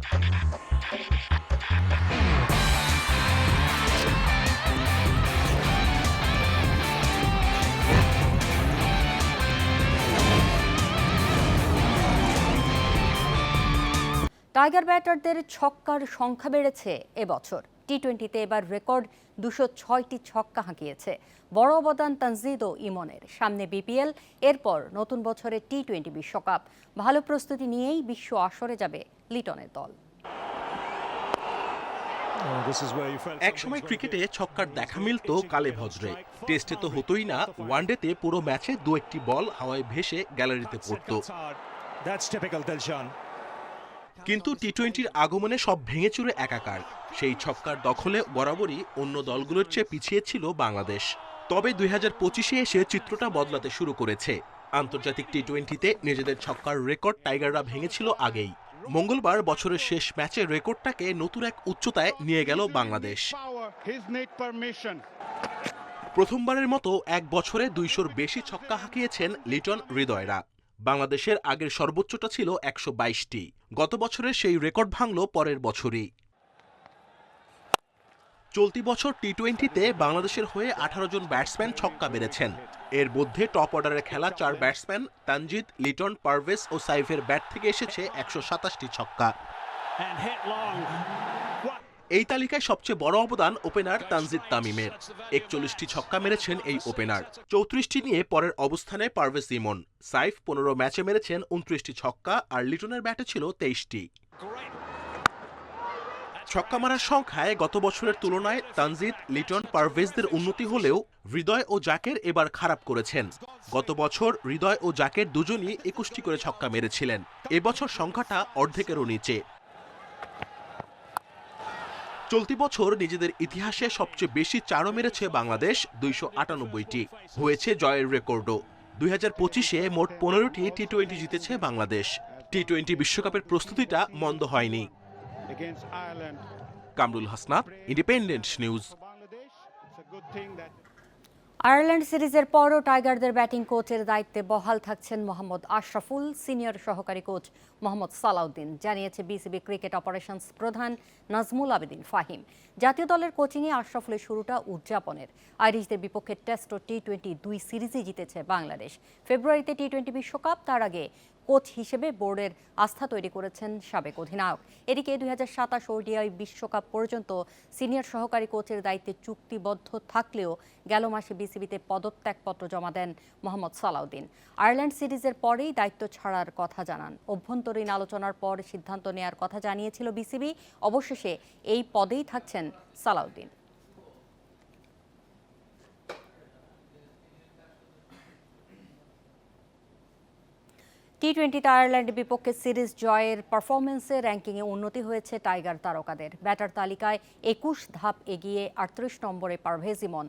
Tiger ব্যাটারদের ছক্কার সংখ্যা বেড়েছে এবছর। টি-20তে এবার রেকর্ড 206টি ছক্কা হাঁকিয়েছে। বড় অবদান তানজিদ ও ইমনের। সামনে বিপিএল, এরপর নতুন বছরে টি-20 বিশ্বকাপ। ভালো প্রস্তুতি নিয়েই বিশ্ব আসরে যাবে লিটনের দল। একসময় ক্রিকেটে ছক্কার দেখা মিলত কালে ভদ্রে। টেস্টে তো হতোই না, ওয়ানডেতে পুরো ম্যাচে দু একটি বল হাওয়ায় ভেসে গ্যালারিতে পড়ত। কিন্তু টি-20-র আগমনে সব ভেঙে চুরে একাকার। সেই ছক্কার দখলে বরাবরই অন্য দলগুলোর চেয়ে পিছিয়ে ছিল বাংলাদেশ। তবে 2025-এ এসে চিত্রটা বদলাতে শুরু করেছে। আন্তর্জাতিক টি-20-তে নিজেদের ছক্কার রেকর্ড টাইগাররা ভেঙেছিল আগেই। মঙ্গলবার বছরের শেষ ম্যাচে রেকর্ডটাকে নতুন এক উচ্চতায় নিয়ে গেল বাংলাদেশ। প্রথমবারের মতো এক বছরে 200-র বেশি ছক্কা হাঁকিয়েছেন লিটন হৃদয়রা। বাংলাদেশের আগের সর্বোচ্চটা ছিল 122টি। গত বছরের সেই রেকর্ড ভাঙল পরের বছরই। চলতি বছর টি-20-তে বাংলাদেশের হয়ে 18 জন ব্যাটসম্যান ছক্কা মেরেছেন। এর মধ্যে টপ অর্ডারে খেলা 4 ব্যাটসম্যান তানজিদ, লিটন, পারভেজ ও সাইফের ব্যাট থেকে এসেছে 127টি ছক্কা। এই তালিকায় সবচেয়ে বড় অবদান ওপেনার তানজিদ তামিমের। 41টি ছক্কা মেরেছেন এই ওপেনার। 34টি নিয়ে পরের অবস্থানে পারভেজ ইমন। সাইফ 15 ম্যাচে মেরেছেন 29টি ছক্কা, আর লিটনের ব্যাটে ছিল 23টি। ছক্কা মারার সংখ্যায় গত বছরের তুলনায় তানজিদ, লিটন, পারভেজদের উন্নতি হলেও হৃদয় ও জাকের এবার খারাপ করেছেন। গত বছর হৃদয় ও জাকের দুজনই 21টি করে ছক্কা মেরেছিলেন। এবছর সংখ্যাটা অর্ধেকেরও নিচে। চলতি বছর নিজেদের ইতিহাসে সবচেয়ে বেশি চারও মেরেছে বাংলাদেশ, 298টি। হয়েছে জয়ের রেকর্ডও। 2025-এ মোট 15টি টি-20 জিতেছে বাংলাদেশ। টি-20 বিশ্বকাপের প্রস্তুতিটা মন্দ হয়নি। Kamrul Hasnat, independent news. Ireland সিরিজের পরও টাইগারদের ব্যাটিং কোচের দায়িত্বে বহাল থাকছেন মোহাম্মদ আশরাফুল। সিনিয়র সহকারী কোচ মোহাম্মদ সালাউদ্দিন, জানিয়েছে বিসিবি ক্রিকেট অপারেশনস প্রধান নাজমুল আবেদিন ফাহিম। জাতীয় দলের কোচিংয়ে আশরাফুলের শুরুটা উদযাপনের। আইরিশদের বিপক্ষে টেস্ট ও টি-20 দুই সিরিজই জিতেছে বাংলাদেশ। ফেব্রুয়ারিতে টি-20 বিশ্বকাপ, তার আগে কোচ হিসেবে বোর্ডের আস্থা তৈরি করেছেন সাবেক অধিনায়ক। এদিকে 2027 ওডিআই বিশ্বকাপ পর্যন্ত সিনিয়র সহকারী কোচের দায়িত্বে চুক্তিবদ্ধ থাকলেও গেল মাসে বিসিবিতে পদত্যাগপত্র জমা দেন মোহাম্মদ সালাউদ্দিন। আয়ারল্যান্ড সিরিজের পরেই দায়িত্ব ছাড়ার কথা জানান। অভ্যন্তরীণ আলোচনার পর সিদ্ধান্ত নেয়ার কথা জানিয়েছিল বিসিবি। অবশেষে এই পদেই থাকছেন সালাউদ্দিন। টি-20তে আয়ারল্যান্ডের বিপক্ষে সিরিজ জয়ের পারফরমেন্সে র্যাঙ্কিংয়ে উন্নতি হয়েছে টাইগার তারকাদের। ব্যাটার তালিকায় 21 ধাপ এগিয়ে 38 নম্বরে পারভেজ ইমন।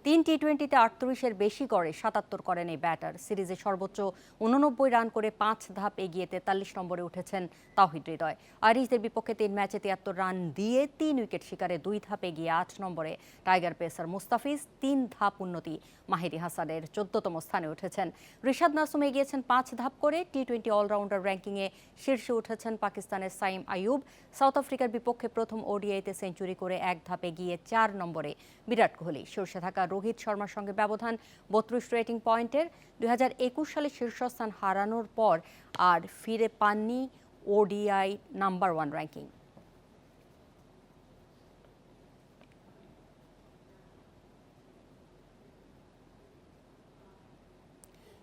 3 টি-20-তে 38-এর বেশি গড়ে 77 করেন এই ব্যাটার। সিরিজে সর্বোচ্চ 89 রান করে 5 ধাপ এগিয়ে 43 নম্বরে উঠেছেন তাওহিদ হৃদয়। আইরিশদের বিপক্ষে 3 ম্যাচে 73 রান দিয়ে 3 উইকেট শিকারে 2 ধাপ এগিয়ে 8 নম্বরে টাইগার পেসার মুস্তাফিজ। 3 ধাপ উন্নতি মাহিদি হাসানের 14তম স্থানে উঠেছেন। রিশাদ নাসুম এগিয়েছেন 5 ধাপ করে। টি-20 অলরাউন্ডার র্যাঙ্কিংয়ে শীর্ষে উঠেছেন পাকিস্তানের সাইম আইয়ুব। সাউথ আফ্রিকার বিপক্ষে প্রথম ওডিআইতে সেঞ্চুরি করে 1 ধাপ এগিয়ে 4 নম্বরে বিরাট কোহলি। শীর্ষে থাকা রোহিত শর্মার সঙ্গে ব্যবধান 32 রেটিং পয়েন্টের। 2021 সালে শীর্ষস্থান হারানোর পর আর ফিরে পাননি ওডিআই নাম্বার 1 র্যাঙ্কিং।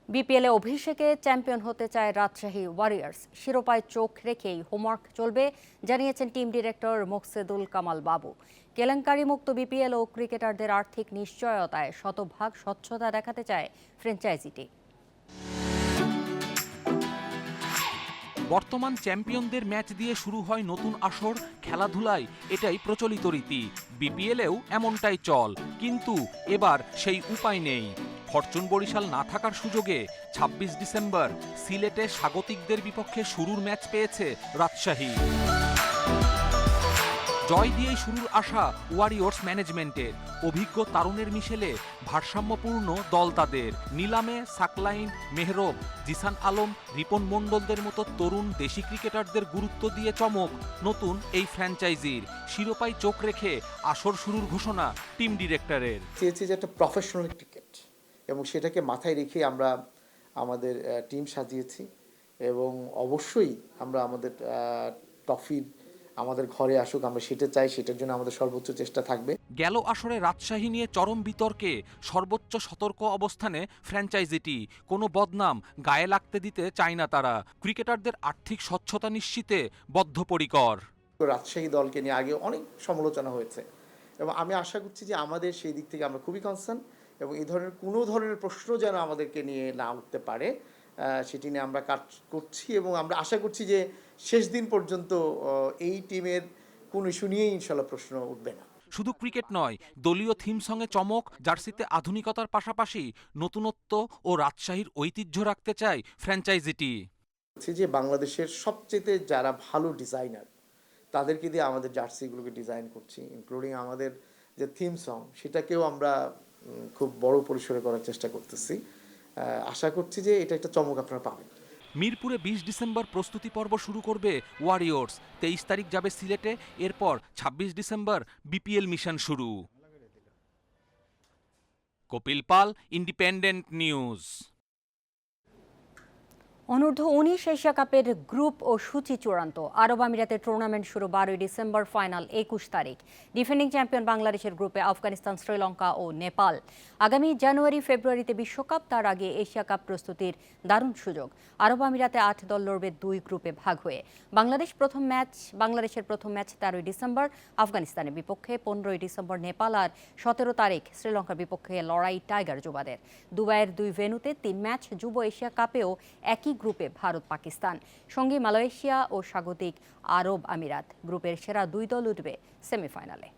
বিপিএলে অভিষেকে চ্যাম্পিয়ন হতে চায় রাজশাহী ওয়ারিয়র্স। শিরোপায় চোখ রেখেই হোমওয়ার্ক চলবে, জানিয়েছেন টিম ডিরেক্টর মোকসেদুল কামাল বাবু। কেলেঙ্কারি মুক্ত বিপিএল ও ক্রিকেটারদের আর্থিক নিশ্চয়তায় শতভাগ স্বচ্ছতা দেখাতে চায় ফ্র্যাঞ্চাইজিটি। বর্তমান চ্যাম্পিয়নদের ম্যাচ দিয়ে শুরু হয় নতুন আসর। খেলাধুলায় এটাই প্রচলিত রীতি, বিপিএলেও এমনটাই চল। কিন্তু এবার সেই উপায় নেই। ফরচুন বরিশাল না থাকার সুযোগে 26 ডিসেম্বর সিলেটে স্বাগতিকদের বিপক্ষে শুরুর ম্যাচ পেয়েছে রাজশাহী। জয় দিয়েই শুরুর আশা ওয়ারিয়র্স ম্যানেজমেন্টের। অভিজ্ঞ তারুণের মিশেলে ভারসাম্যপূর্ণ দল তাদের। নিলামে সাকলাইন, মেহরব, জিসান আলম, রিপন মণ্ডলদের মতো তরুণ দেশি ক্রিকেটারদের গুরুত্ব দিয়ে চমক নতুন এই ফ্র্যাঞ্চাইজির। শিরোপায় চোখ রেখে আসর শুরুর ঘোষণা টিম ডিরেক্টরের। চেয়েছি যে একটা প্রফেশনাল ক্রিকেট, এবং সেটাকে মাথায় রেখে আমরা আমাদের টিম সাজিয়েছি, এবং অবশ্যই আমরা আমাদের ট্রফির আমাদের ঘরে আসুক, আমরা সেটা চাই, সেটার জন্য আমাদের সর্বোচ্চ চেষ্টা থাকবে। গেল আসরে রাজশাহী নিয়ে চরম বিতর্কে সর্বোচ্চ সতর্ক অবস্থানে ফ্র্যাঞ্চাইজিটি। কোনো বদনাম গায়ে লাগতে দিতে চায় না তারা। ক্রিকেটারদের আর্থিক স্বচ্ছতা নিশ্চিতে বদ্ধপরিকর। রাজশাহী দলকে নিয়ে আগে অনেক সমালোচনা হয়েছে, এবং আমি আশা করছি যে আমাদের সেই দিক থেকে আমরা খুবই কনসার্ন, এবং এই ধরনের কোনো ধরনের প্রশ্ন যেন আমাদেরকে নিয়ে না উঠতে পারে সেটি নিয়ে আমরা কাজ করছি, এবং আমরা আশা করছি যে শেষ দিন পর্যন্ত এই টিমের কোনো ইস্যু নিয়েই ইনশাল্লাহ প্রশ্ন উঠবে না। শুধু ক্রিকেট নয়, দলীয় থিম সঙ্গে চমক, জার্সিতে আধুনিকতার পাশাপাশি নতুনত্ব ও রাজশাহীর ঐতিহ্য রাখতে চায় ফ্র্যাঞ্চাইজিটি। যে বাংলাদেশের সবচেয়ে যারা ভালো ডিজাইনার তাদেরকে দিয়ে আমাদের জার্সিগুলোকে ডিজাইন করছি, ইনক্লুডিং আমাদের যে থিম সং সেটাকেও আমরা খুব বড় পরিসরে করার চেষ্টা করতেছি। আশা করছি যে এটা একটা চমক আপনারা পাবেন। মিরপুরে ২০ ডিসেম্বর প্রস্তুতি পর্ব শুরু করবে ওয়ারিয়র্স। ২৩ তারিখ যাবে সিলেটে, এরপর ২৬ ডিসেম্বর বিপিএল মিশন শুরু। কপিল পাল, ইন্ডিপেন্ডেন্ট নিউজ। অনূর্ধ্ব ১৯ এশিয়া কাপের গ্রুপ ও সূচি চূড়ান্ত। আরব আমিরাতে টুর্নামেন্ট শুরু ১২ ডিসেম্বর, ফাইনাল ২১ তারিখ। ডিফেন্ডিং চ্যাম্পিয়ন বাংলাদেশের গ্রুপে আফগানিস্তান, শ্রীলঙ্কা ও নেপাল। আগামী জানুয়ারি ফেব্রুয়ারিতে বিশ্বকাপ, তার আগে এশিয়া কাপ প্রস্তুতির দারুণ সুযোগ। আরব আমিরাতে ৮ দল লড়বে ২ গ্রুপে ভাগ হয়ে। বাংলাদেশের প্রথম ম্যাচ ১৩ ডিসেম্বর আফগানিস্তানের বিপক্ষে, ১৫ ডিসেম্বর নেপাল, আর ১৭ তারিখ শ্রীলঙ্কার বিপক্ষে লড়াই টাইগার যুবাদের। দুবাইয়ের ২ ভেন্যুতে ৩ ম্যাচ। যুব এশিয়া কাপেও একই গ্রুপে ভারত, পাকিস্তান, সঙ্গে মালয়েশিয়া ও স্বাগতিক আরব আমিরাত। গ্রুপের সেরা ২ দল উঠবে সেমিফাইনালে।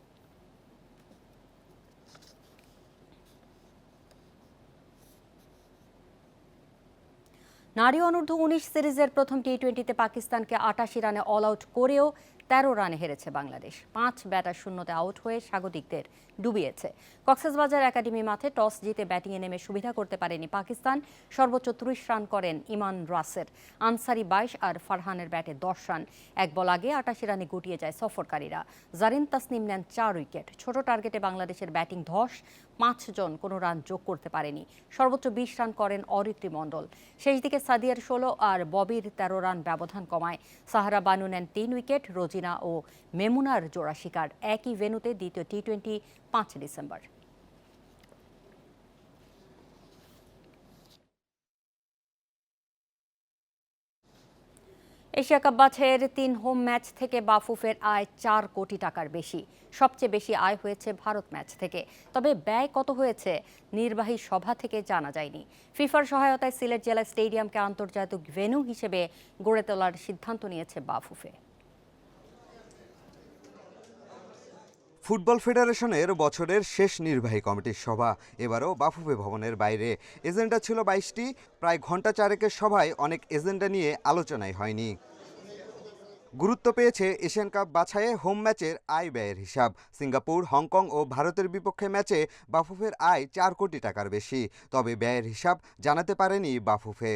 নারী অনূর্ধ্ব ১৯ সিরিজের প্রথম টি-20তে পাকিস্তানকে ৮৮ রানে অল আউট করেও ১৩ রানে হেরেছে বাংলাদেশ। ৫ ব্যাটার শূন্যতে আউট হয়ে স্বাগতিকদের ডুবিয়েছে। কক্সবাজার একাডেমি মাঠে টস জিতে ব্যাটিংয়ে নেমে সুবিধা করতে পারেনি পাকিস্তান। সর্বোচ্চ ৩০ রান করেন ইমান রাসের, আনসারি ২২ আর ফারহানের ব্যাটে ১০ রান। এক বল আগে ৮৮ রানে গুটিয়ে যায় সফরকারীরা। জারিন তাসনিম নেন ৪ উইকেট। ছোট টার্গেটে বাংলাদেশের ব্যাটিং ধস, ৫ জন কোনো রান যোগ করতে পারেনি। সর্বোচ্চ ২০ রান করেন অরিত্রী মণ্ডল। শেষ দিকে সাদিয়ার ১৬ আর ববির ১৩ রান ব্যবধান কমায়। সাহারা বানু নেন ৩ উইকেট। রোজিনা ও মেমুনার জোড়া শিকার। একই ভেন্যুতে দ্বিতীয় টি-20 ৫ ডিসেম্বর। এশিয়া কাপ বাছাইয়ের ৩ হোম ম্যাচ থেকে বাফুফের আয় ৪ কোটি টাকার বেশি। সবচেয়ে বেশি আয় হয়েছে ভারত ম্যাচ থেকে। তবে ব্যয় কত হয়েছে নির্বাহী সভা থেকে জানা যায়নি। ফিফার সহায়তায় সিলেট জেলা স্টেডিয়ামকে আন্তর্জাতিক ভেন্যু হিসেবে গড়ে তোলার সিদ্ধান্ত নিয়েছে বাফুফে। ফুটবল ফেডারেশনের বছরের শেষ নির্বাহী কমিটির সভা এবারও বাফুফে ভবনের বাইরে। এজেন্ডা ছিল ২২টি। প্রায় ঘণ্টা চারেকের সভায় অনেক এজেন্ডা নিয়ে আলোচনাই হয়নি। গুরুত্ব পেয়েছে এশিয়ান কাপ বাছাইয়ে হোম ম্যাচের আয় ব্যয়ের হিসাব। সিঙ্গাপুর, হংকং ও ভারতের বিপক্ষে ম্যাচে বাফুফের আয় ৪ কোটি টাকার বেশি। তবে ব্যয়ের হিসাব জানাতে পারেনি বাফুফে।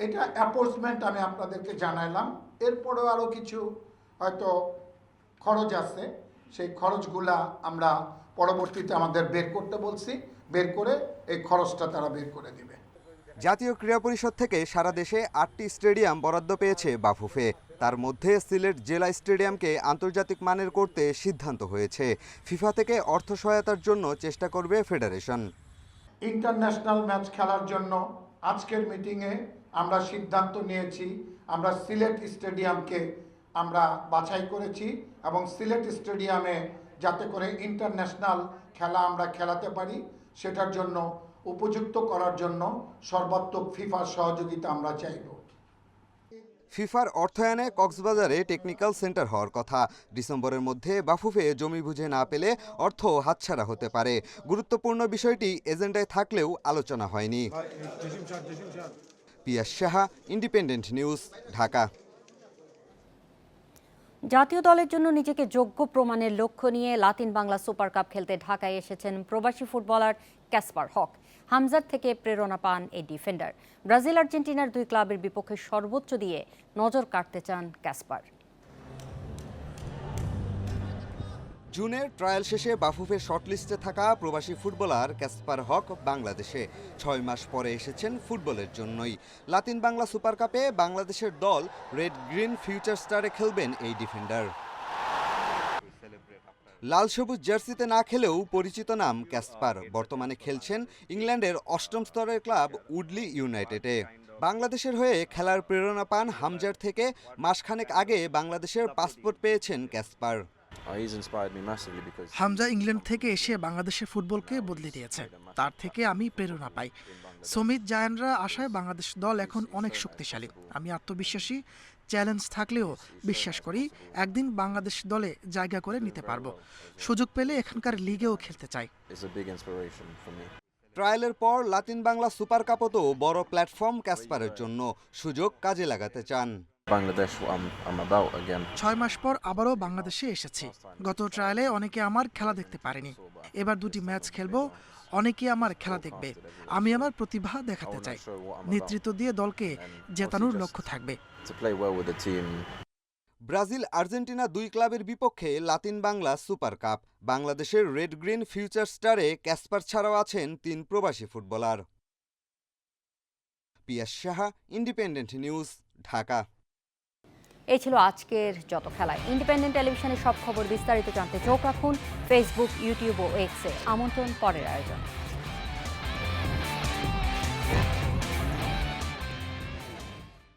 এটা অ্যাপোজমেন্ট আমি আপনাদেরকে জানাইলাম। এরপরেও আরও কিছু হয়তো খরচ আছে, সেই খরচগুলা আমরা পরবর্তীতে আমাদের বের করতে বলছি। বের করে এই খরচটা তারা বের করে দিবে। জাতীয় ক্রীড়া পরিষদ থেকে সারা দেশে ৮টি স্টেডিয়াম বরাদ্দ পেয়েছে বাফুফে। তার মধ্যে সিলেট জেলা স্টেডিয়ামকে আন্তর্জাতিক মানের করতে সিদ্ধান্ত হয়েছে। ফিফা থেকে অর্থ সহায়তার জন্য চেষ্টা করবে ফেডারেশন। ইন্টারন্যাশনাল ম্যাচ খেলার জন্য আজকের মিটিংয়ে আমরা সিদ্ধান্ত নিয়েছি, আমরা সিলেট স্টেডিয়ামকে আমরা বাছাই করেছি, এবং সিলেট স্টেডিয়ামে যাতে করে ইন্টারন্যাশনাল খেলা আমরা খেলাতে পারি সেটার জন্য উপযুক্ত করার জন্য সর্বাত্মক ফিফার সহযোগিতা আমরা চাইব। ফিফার অর্থায়নে কক্সবাজারে টেকনিক্যাল সেন্টার হওয়ার কথা। ডিসেম্বরের মধ্যে বাফুফে জমি বুঝে না পেলে অর্থ হাতছাড়া হতে পারে। গুরুত্বপূর্ণ বিষয়টি এজেন্ডায় থাকলেও আলোচনা হয়নি। পিয়াস সাহা, ইন্ডিপেন্ডেন্ট নিউজ, ঢাকা। জাতীয় দলের জন্য নিজেকে যোগ্য প্রমাণের লক্ষ্য নিয়ে লাতিন বাংলা সুপার কাপ খেলতে ঢাকায় এসেছেন প্রবাসী ফুটবলার ক্যাসপার হক। হামজার থেকে প্রেরণা পান এই ডিফেন্ডার। ব্রাজিল আর্জেন্টিনার দুই ক্লাবের বিপক্ষে সর্বোচ্চ দিয়ে নজর কাটতে চান ক্যাসপার। জুনের ট্রায়াল শেষে বাফুফে শর্টলিস্টে থাকা প্রবাসী ফুটবলার ক্যাসপার হক বাংলাদেশে 6 মাস পরে এসেছেন ফুটবলের জন্যই। লাতিন বাংলা সুপার কাপে বাংলাদেশের দল রেড গ্রিন ফিউচার স্টারে খেলবেন এই ডিফেন্ডার। লাল সবুজ জার্সিতে না খেলেও পরিচিত নাম ক্যাসপার। বর্তমানে খেলছেন ইংল্যান্ডের 8ম স্তরের ক্লাব উডলি ইউনাইটেডে। বাংলাদেশের হয়ে খেলার প্রেরণা পান হামজার থেকে। মাসখানেক আগে বাংলাদেশের পাসপোর্ট পেয়েছেন ক্যাসপার। হামজা ইংল্যান্ড থেকে এসে বাংলাদেশের ফুটবলকে বদলে দিয়েছে, তার থেকে আমি প্রেরণা পাই। সমিত জায়ানরা আশায় বাংলাদেশ দল এখন অনেক শক্তিশালী। আমি আত্মবিশ্বাসী, চ্যালেঞ্জ থাকলেও বিশ্বাস করি একদিন বাংলাদেশ দলে জায়গা করে নিতে পারবো। সুযোগ পেলে এখানকার লিগেও খেলতে চাই। ট্রায়ালের পর লাতিন বাংলা সুপার কাপও তো বড় প্ল্যাটফর্ম ক্যাসপারের জন্য। সুযোগ কাজে লাগাতে চান। 6 মাস পর আবারও বাংলাদেশে এসেছি। গত ট্রায়ালে অনেকে আমার খেলা দেখতে পারেনি, এবার 2টি ম্যাচ খেলবো, অনেকে আমার খেলা দেখবে। আমি আমার প্রতিভা দেখাতে চাই, নেতৃত্ব দিয়ে দলকে জেতানোর লক্ষ্য থাকবে। ব্রাজিল আর্জেন্টিনা দুই ক্লাবের বিপক্ষে লাতিন বাংলা সুপার কাপ। বাংলাদেশের রেড গ্রিন ফিউচার স্টারে ক্যাসপার ছাড়াও আছেন 3 প্রবাসী ফুটবলার। পিয়াস সাহা, ইন্ডিপেন্ডেন্ট নিউজ, ঢাকা। এই ছিল আজকের যত খেলায়। ইন্ডিপেন্ডেন্ট টেলিভিশনের সব খবর বিস্তারিত জানতে চোখ রাখুন ফেসবুক, ইউটিউব ও এক্সে। আমন্ত্রণ পরের আয়োজন।